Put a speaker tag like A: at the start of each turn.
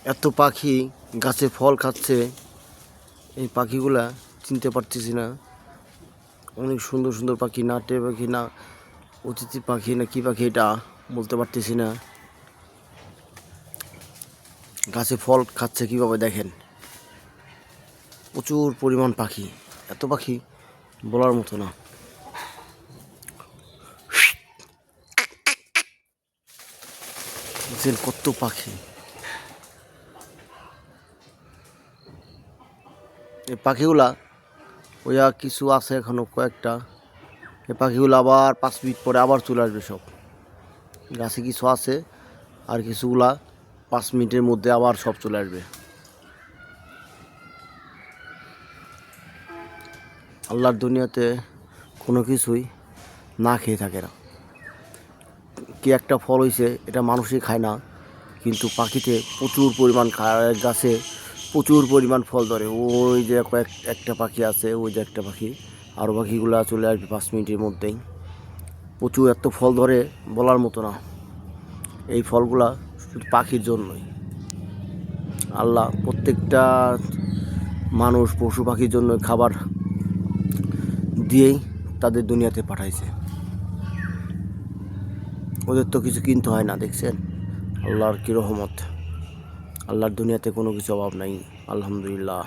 A: এত পাখি গাছে ফল খাচ্ছে, এই পাখিগুলা চিনতে পারতেছি না। অনেক সুন্দর সুন্দর পাখি, নাটে পাখি না অতিথি পাখি না কি পাখি এটা বলতে পারতেছি না। গাছে ফল খাচ্ছে কীভাবে দেখেন, প্রচুর পরিমাণ পাখি। এত পাখি বলার মতো না। দেখছেন কত পাখি। এই পাখিগুলা ওইয়া কিছু আছে এখনো কয়েকটা। এই পাখিগুলো আবার 5 মিনিট পরে আবার চলে আসবে সব। গাছে কিছু আছে আর কিছুগুলা 5 মিনিটের মধ্যে আবার সব চলে আসবে। আল্লাহর দুনিয়াতে কোনো কিছুই না খেয়ে থাকে না। কি একটা ফল হয়েছে এটা মানুষই খায় না, কিন্তু পাখিতে প্রচুর পরিমাণ গাছে প্রচুর পরিমাণ ফল ধরে। ওই যে একটা পাখি আছে, ওই যে একটা পাখি, আরও পাখিগুলো চলে আসবে 5 মিনিটের মধ্যেই। প্রচুর এত ফল ধরে বলার মতো না। এই ফলগুলা শুধু পাখির জন্যই। আল্লাহ প্রত্যেকটা মানুষ পশু পাখির জন্য খাবার দিয়েই তাদের দুনিয়াতে পাঠাইছে। ওদের তো কিছু কিনতে হয় না। দেখছেন আল্লাহর কী রহমত। আল্লাহর দুনিয়াতে কোনো কিছু অভাব নাই, আলহামদুলিল্লাহ।